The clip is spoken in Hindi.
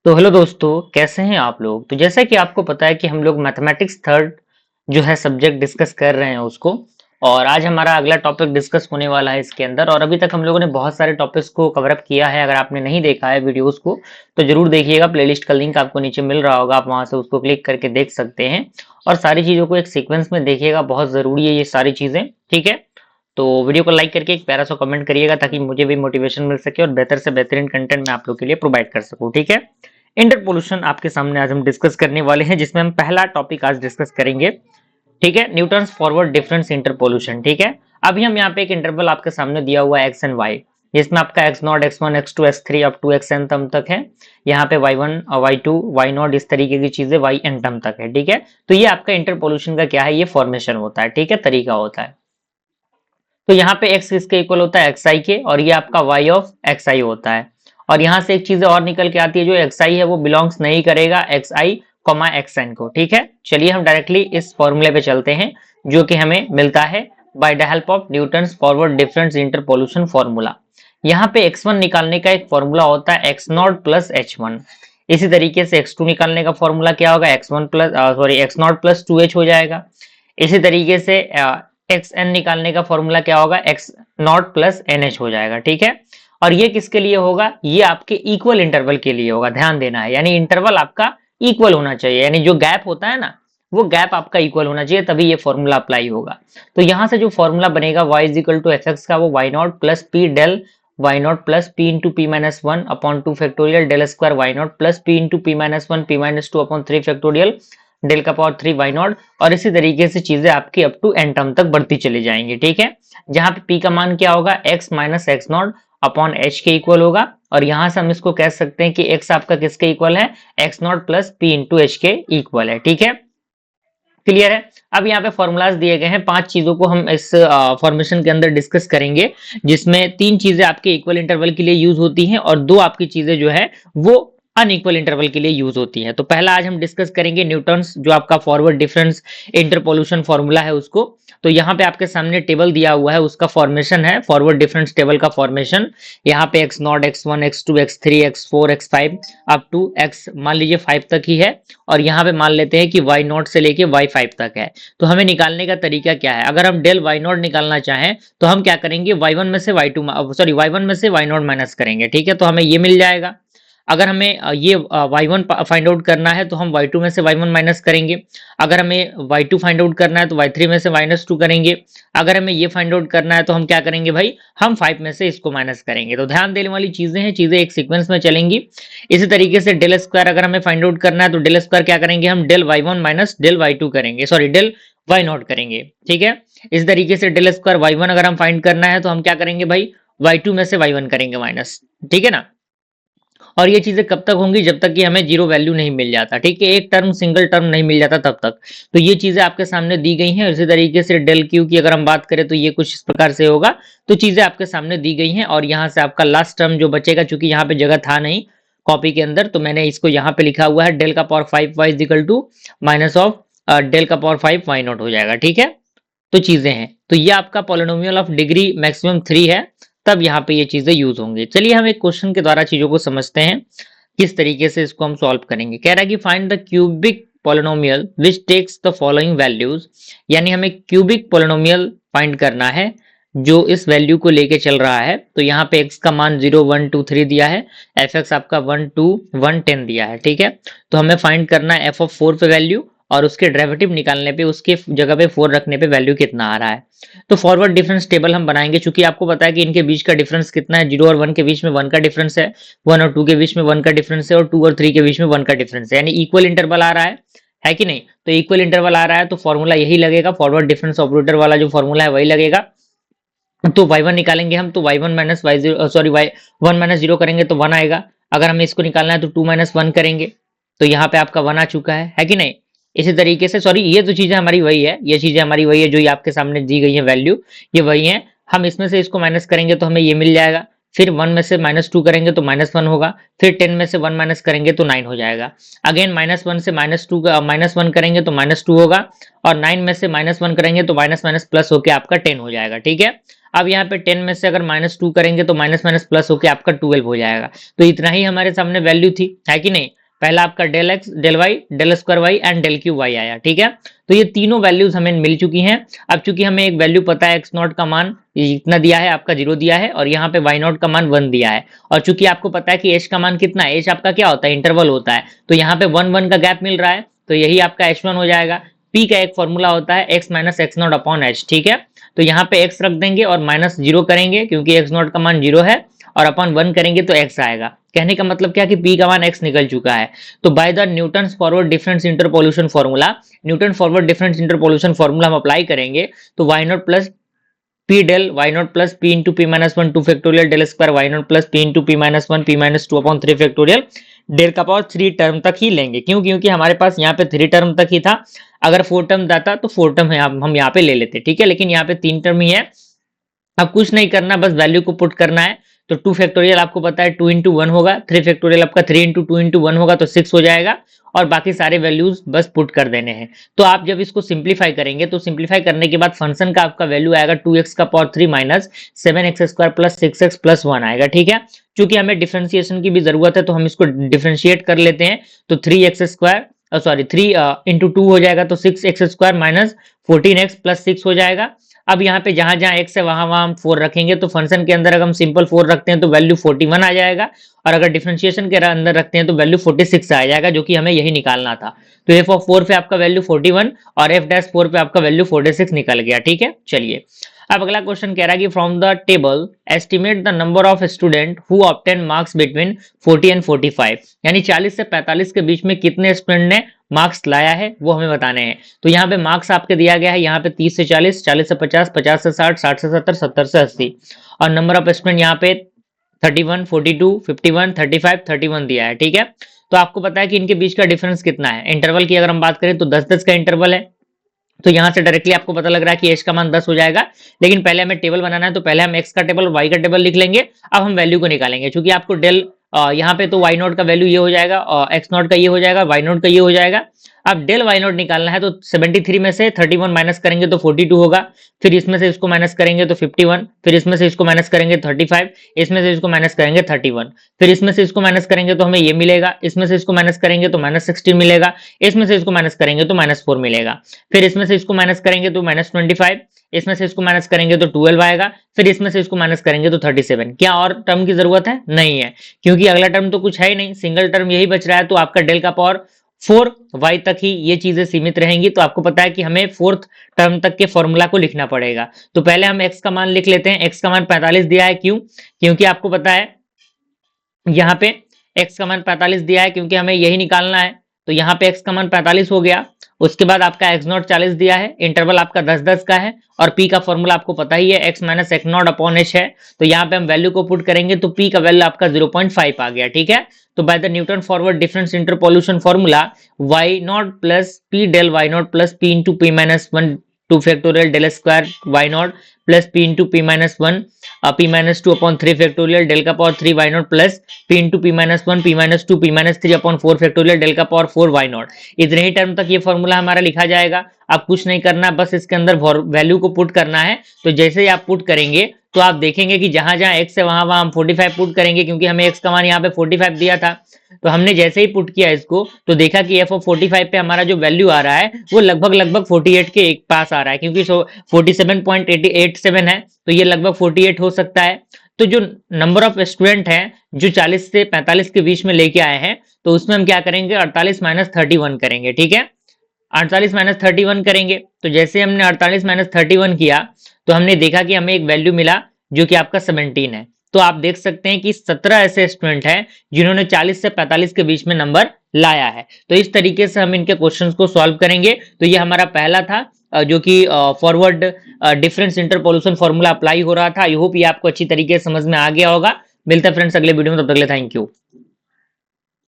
तो हेलो दोस्तों, कैसे हैं आप लोग। तो जैसा कि आपको पता है कि हम लोग मैथमेटिक्स थर्ड जो है सब्जेक्ट डिस्कस कर रहे हैं उसको। और आज हमारा अगला टॉपिक डिस्कस होने वाला है इसके अंदर। और अभी तक हम लोगों ने बहुत सारे टॉपिक्स को कवर अप किया है। अगर आपने नहीं देखा है वीडियोस को तो जरूर देखिएगा। प्लेलिस्ट का लिंक आपको नीचे मिल रहा होगा, आप वहां से उसको क्लिक करके देख सकते हैं। और सारी चीजों को एक सीक्वेंस में देखिएगा, बहुत जरूरी है ये सारी चीजें। ठीक है, तो वीडियो को लाइक करके एक प्यारा सा कमेंट करिएगा ताकि मुझे भी मोटिवेशन मिल सके और बेहतर से बेहतरीन कंटेंट मैं आप लोग के लिए प्रोवाइड कर सकूं। ठीक है, इंटरपोल्यूशन आपके सामने आज हम डिस्कस करने वाले हैं, जिसमें हम पहला टॉपिक आज डिस्कस करेंगे। ठीक है, न्यूटन्स फॉरवर्ड डिफरेंस इंटरपोल्यूशन। ठीक है, अभी हम यहाँ पे एक इंटरवल आपके सामने दिया हुआ है एक्स एंड वाई, जिसमें आपका x not x one x two x three up to x n तम तक है। यहाँ पे y one y two y not इस तरीके की चीजें वाई एन तम तक है। ठीक है, तो ये आपका इंटरपोल्यूशन का क्या है, ये फॉर्मेशन होता है। ठीक है, तरीका होता है। तो यहाँ पे x किसके इक्वल होता है, xi के, और ये आपका y ऑफ xi होता है। और यहाँ से एक चीज और निकल के आती है, जो xi है वो बिलोंग्स नहीं करेगा xi कॉमा xn को। ठीक है, चलिए हम डायरेक्टली इस फॉर्मूले पे चलते हैं जो कि हमें मिलता है by the help of Newton's forward difference interpolation formula. यहाँ पे x1 निकालने का एक फॉर्मूला होता है x नॉट प्लस h1। इसी तरीके से x2 निकालने का फॉर्मूला क्या होगा, x1 plus sorry x not plus 2h हो जाएगा। इसी तरीके से एक्स एन निकालने का फॉर्मूला क्या होगा, x not plus n h हो जाएगा। ठीक है, और ये किसके लिए होगा, ये आपके इक्वल इंटरवल के लिए होगा। ध्यान देना है, यानी इंटरवल आपका इक्वल होना चाहिए, यानी जो गैप होता है ना वो गैप आपका इक्वल होना चाहिए, तभी ये फॉर्मूला अप्लाई होगा। तो यहां से जो फॉर्मूला बनेगा y is equal to f x का, वो y not plus p del y not plus p into p minus one upon two factorial del square y not plus p into p minus one p minus two upon three factorial del का पावर थ्री वाई नॉट। और इसी तरीके से चीजें आपकी अप टू एन टर्म तक बढ़ती चली जाएंगी। ठीक है, जहां पे पी का मान क्या होगा, x minus x not upon H के इक्वल होगा। और यहां से हम इसको कह सकते हैं कि एक्स आपका किसके इक्वल है, x not plus p into H के इक्वल है। ठीक है, क्लियर है। अब यहाँ पे फॉर्मूलाज दिए गए हैं, पांच चीजों को हम इस फॉर्मेशन के अंदर डिस्कस करेंगे, जिसमें तीन चीजें आपके इक्वल इंटरवल के लिए यूज होती हैं और दो आपकी चीजें जो है वो अनइक्वल इंटरवल के लिए यूज होती है। तो पहला आज हम डिस्कस करेंगे न्यूटन्स जो आपका फॉरवर्ड डिफरेंस इंटरपोल्यूशन फॉर्मूला है उसको। तो यहाँ पे आपके सामने टेबल दिया हुआ है, उसका फॉर्मेशन है, फॉरवर्ड डिफरेंस टेबल का फॉर्मेशन। यहाँ पे x not x one x two x three x four x five up to x मान लीजिए फाइव तक ही है। और यहाँ पे मान लेते हैं कि वाई नॉट से लेके वाई फाइव तक है। तो हमें निकालने का तरीका क्या है, अगर हम डेल वाई नॉट निकालना चाहें तो हम क्या करेंगे, वाई वन में से y two sorry y one में से वाई नॉट माइनस करेंगे। ठीक है, तो हमें ये मिल जाएगा। अगर हमें ये वाई वन फाइंड आउट करना है तो हम वाई टू में से वाई वन माइनस करेंगे। अगर हमें वाई टू फाइंड आउट करना है तो वाई थ्री में से माइनस टू करेंगे। अगर हमें ये फाइंड आउट करना है तो हम क्या करेंगे भाई, हम फाइव में से इसको माइनस करेंगे। तो ध्यान देने वाली चीजें हैं, चीजें एक सीक्वेंस में चलेंगी। इसी तरीके से डेल स्क्वायर अगर हमें फाइंड आउट करना है तो डेल स्क्वायर क्या करेंगे, हम del y one minus del y two करेंगे, सॉरी डेल वाई नॉट करेंगे। ठीक है, इस तरीके से डेल स्क्वायर वाई वन अगर हम फाइंड करना है तो हम क्या करेंगे भाई, वाई टू में से वाई वन करेंगे माइनस। ठीक है ना, और ये चीजें कब तक होंगी, जब तक कि हमें जीरो वैल्यू नहीं मिल जाता। ठीक है, एक टर्म सिंगल टर्म नहीं मिल जाता तब तक। तो ये चीजें आपके सामने दी गई हैं। इसी तरीके से डेल क्यू की अगर हम बात करें तो ये कुछ इस प्रकार से होगा। तो चीजें आपके सामने दी गई हैं और यहाँ से आपका लास्ट टर्म जो बचेगा, चूंकि यहाँ पे जगह था नहीं कॉपी के अंदर, तो मैंने इसको यहाँ पे लिखा हुआ है डेल का power five y is equal to minus of del का पावर फाइव वाई नॉट हो जाएगा। ठीक है, तो चीजें हैं, तो ये आपका polynomial of degree maximum three है, तब यहाँ पे ये चीजें यूज होंगी। चलिए हम एक क्वेश्चन के द्वारा चीजों को समझते हैं किस तरीके से इसको हम सॉल्व करेंगे। कह रहा है कि find the cubic polynomial which takes the following values, यानी हमें क्यूबिक पोलिनोमियल फाइंड करना है जो इस वैल्यू को लेके चल रहा है। तो यहाँ पे x का मान 0 1 2 3 दिया है, एफ एक्स आपका 1 2 1 10 दिया है। ठीक है, तो हमें फाइंड करना है एफ ऑफ 4 पे वैल्यू, और उसके डेरिवेटिव निकालने पे उसके जगह पे 4 रखने पे वैल्यू कितना आ रहा है। तो फॉरवर्ड डिफरेंस टेबल हम बनाएंगे, चूंकि आपको पता है कि इनके बीच का डिफरेंस कितना है, 0 और 1 के बीच में 1 का डिफरेंस है, 1 और 2 के बीच में 1 का डिफरेंस है, और 2 और 3 के बीच में 1 का डिफरेंस है, यानी इक्वल इंटरवल आ रहा है कि नहीं। तो इक्वल इंटरवल आ रहा है तो फॉर्मूला यही लगेगा, फॉरवर्ड डिफरेंस ऑपरेटर वाला जो फॉर्मूला है वही लगेगा। तो y1 निकालेंगे हम, तो y1 minus y zero sorry y one minus zero करेंगे तो 1 आएगा। अगर हमें इसको निकालना है तो 2 माइनस वन करेंगे, तो यहाँ पे आपका 1 आ चुका है कि नहीं। इसी तरीके से सॉरी ये तो चीजें हमारी वही है, ये चीजें हमारी वही है जो ये आपके सामने दी गई है वैल्यू, ये वही है। हम इसमें से इसको माइनस करेंगे तो हमें ये मिल जाएगा। फिर 1 में से -2 करेंगे तो -1 होगा, फिर 10 में से 1 माइनस करेंगे तो 9 हो जाएगा। अगेन -1 से -2 का -1 करेंगे तो -2 होगा, और 9 में से -1 करेंगे तो माइनस माइनस प्लस होके आपका 10 हो जाएगा, ठीक है। अब यहाँ पे 10 में से अगर -2 करेंगे तो माइनस माइनस प्लस होके आपका 12 हो जाएगा। तो इतना ही हमारे सामने वैल्यू थी, है कि नहीं। पहला आपका del x, del y, del square y and del cube y आया, ठीक है। तो ये तीनों वैल्यूज हमें मिल चुकी हैं। अब चूंकि हमें एक वैल्यू पता है, एक्स नॉट का मान इतना दिया है आपका 0 दिया है, और यहाँ पे वाई नॉट का मान 1 दिया है, और चूंकि आपको पता है कि एच का मान कितना है, एच आपका क्या होता है, इंटरवल होता है, तो यहाँ पे 1 1 का गैप मिल रहा है, तो यही आपका H1 हो जाएगा। P का एक फॉर्मूला होता है x minus x not upon H, ठीक है। तो यहाँ पे x रख देंगे और -0 करेंगे क्योंकि x नॉट का मान 0 है, और अपन 1 करेंगे तो x आएगा। कहने का मतलब क्या कि P का मान x निकल चुका है। तो by the Newton forward difference interpolation formula, Newton forward difference interpolation formula हम अप्लाई करेंगे तो y not plus p del y not plus p into p minus 1 2 factorial del square y not plus p into p minus 1 p minus 2 upon 3 factorial del का पावर 3 टर्म तक ही लेंगे। क्यों? क्योंकि हमारे पास यहाँ पे 3 टर्म तक ही था। अगर 4 टर्म जाता तो 4 टर्म हम यहाँ पे ले लेते, ठीक है, लेकिन यहाँ पे 3 टर्म ही है। अब कुछ नहीं करना, बस वैल्यू को पुट करना है। तो 2 फैक्टोरियल आपको पता है 2 इंटू 1 होगा, 3 फैक्टोरियल आपका 3 इंटू 2 इंटू 1 होगा, तो 6 हो जाएगा, और बाकी सारे वैल्यूज बस पुट कर देने हैं। तो आप जब इसको सिंप्लीफाई करेंगे तो सिंप्लीफाई करने के बाद फंक्शन का आपका वैल्यू आएगा 2x का power 3 minus 7x square plus 6x plus 1 आएगा, ठीक है। चूंकि हमें डिफरेंशिएशन की भी जरूरत है तो हम इसको डिफरेंशिएट कर लेते हैं। तो 3x स्क्वायर सॉरी 3 इंटू 2 हो जाएगा, तो 6x square minus 14x plus 6 हो जाएगा। अब यहाँ पे जहां जहां x है वहां वहां हम 4 रखेंगे, तो फंक्शन के अंदर अगर हम सिंपल 4 रखते हैं तो वैल्यू 41 आ जाएगा, और अगर डिफरेंशिएशन के अंदर रखते हैं तो वैल्यू 46 आ जाएगा, जो कि हमें यही निकालना था। तो एफ ऑफ 4 पे आपका वैल्यू 41 और एफ डैश 4 पे आपका वैल्यू 46 निकल गया, ठीक है। चलिए अब अगला क्वेश्चन कह रहा है कि from the table estimate the number of student who obtain marks between 40 and 45, यानी 40 से 45 के बीच में कितने स्टूडेंट ने मार्क्स लाया है वो हमें बताने हैं। तो यहाँ पे मार्क्स आपके दिया गया है यहाँ पे 30 से 40, 40 से 50, 50 से 60, 60 से 70, 70 से 80, और नंबर ऑफ स्टूडेंट यहाँ पे 31, 42, 51, 35, 31 दिया है, ठीक है। तो आपको पता है कि इनके बीच का डिफरेंस कितना है। इंटरवल की अगर हम बात करें तो 10-10 का इंटरवल है, तो यहाँ से डायरेक्टली आपको पता लग रहा है कि एच का मान 10 हो जाएगा। लेकिन पहले हमें टेबल बनाना है, तो पहले हम एक्स का टेबल और वाई का टेबल लिख लेंगे। अब हम वैल्यू को निकालेंगे, क्योंकि आपको डेल यहाँ पे तो वाई नोट का वैल्यू ये हो जाएगा, और एक्स नोट का ये हो जाएगा, वाई नोट का ये हो जाएगा। अब डेल वाई नोट निकालना है, तो 73 में से 31 माइनस करेंगे तो 42 होगा, फिर इसमें से इसको माइनस करेंगे तो 51, फिर इसमें से इसको माइनस करेंगे 35, इसमें से इसको माइनस करेंगे 31, फिर इसमें से इसको माइनस करेंगे तो हमें ये मिलेगा, इसमें से इसको माइनस करेंगे तो -16 मिलेगा, इसमें से इसको माइनस करेंगे तो -4 मिलेगा, फिर इसमें से इसको माइनस करेंगे तो -25, इसमें से इसको माइनस करेंगे तो 12 आएगा, फिर इसमें से इसको माइनस करेंगे तो 37। क्या और टर्म की जरूरत है? नहीं है, क्योंकि अगला टर्म तो कुछ है ही नहीं, सिंगल टर्म यही बच रहा है। तो आपका डेल का पावर 4 वाई तक ही ये चीजें सीमित रहेंगी। तो आपको पता है कि हमें 4th टर्म तक के फॉर्मूला को लिखना पड़ेगा। तो पहले हम एक्स का मान लिख लेते हैं। एक्स का मान 45 दिया है, क्यों? क्योंकि आपको पता है यहाँ पे x का मान 45 दिया है, क्योंकि हमें यही निकालना है। तो यहाँ पे x का मान 45 हो गया। उसके बाद आपका x नॉट 40 दिया है, इंटरवल आपका 10-10 का है, और p का फॉर्मूला आपको पता ही है, x minus x not upon H है। तो यहाँ पे हम वैल्यू को पुट करेंगे तो p का वैल्यू आपका 0.5 आ गया, ठीक है। तो by the Newton forward difference interpolation formula y not plus p del y not plus p into p minus 1 2 factorial del square y not plus p into p minus 1 p minus 2 upon 3 factorial del का power 3 y not plus p into p minus 1 p minus 2 p minus 3 upon 4 factorial del का पावर 4 y नॉट। इतने ही टर्म तक ये फॉर्मूला हमारा लिखा जाएगा। अब कुछ नहीं करना, बस इसके अंदर वैल्यू को पुट करना है। तो जैसे ही आप पुट करेंगे तो आप देखेंगे कि जहां जहां x है वहां वहां हम 45 पुट करेंगे, क्योंकि हमें x का मान यहाँ पे 45 दिया था। तो हमने जैसे ही पुट किया इसको तो देखा कि f ऑफ 45 पे हमारा जो वैल्यू आ रहा है वो लगभग 48 के एक पास आ रहा है, क्योंकि 47.87 है, तो ये लगभग 48 हो सकता है। तो जो नंबर ऑफ स्टूडेंट हैं जो 40 से 45 के बीच में लेके आए हैं, तो उसमें हम क्या करेंगे, 48 माइनस 31 करेंगे, ठीक है। 48 माइनस 31 करेंगे, तो जैसे हमने 48 माइनस 31 किया तो हमने देखा कि हमें एक वैल्यू मिला जो कि आपका 17 है। तो आप देख सकते हैं कि 17 ऐसे स्टूडेंट हैं जिन्होंने 40 से 45 के बीच में नंबर लाया है। तो इस तरीके से हम इनके क्वेश्चंस को सॉल्व करेंगे। तो ये हमारा पहला था जो कि forward difference interpolation formula apply हो रहा था। आई होप ये आपको अच्छी तरीके से समझ में आ गया होगा। मिलते हैं फ्रेंड्स अगले वीडियो में, तब तक के लिए थैंक यू।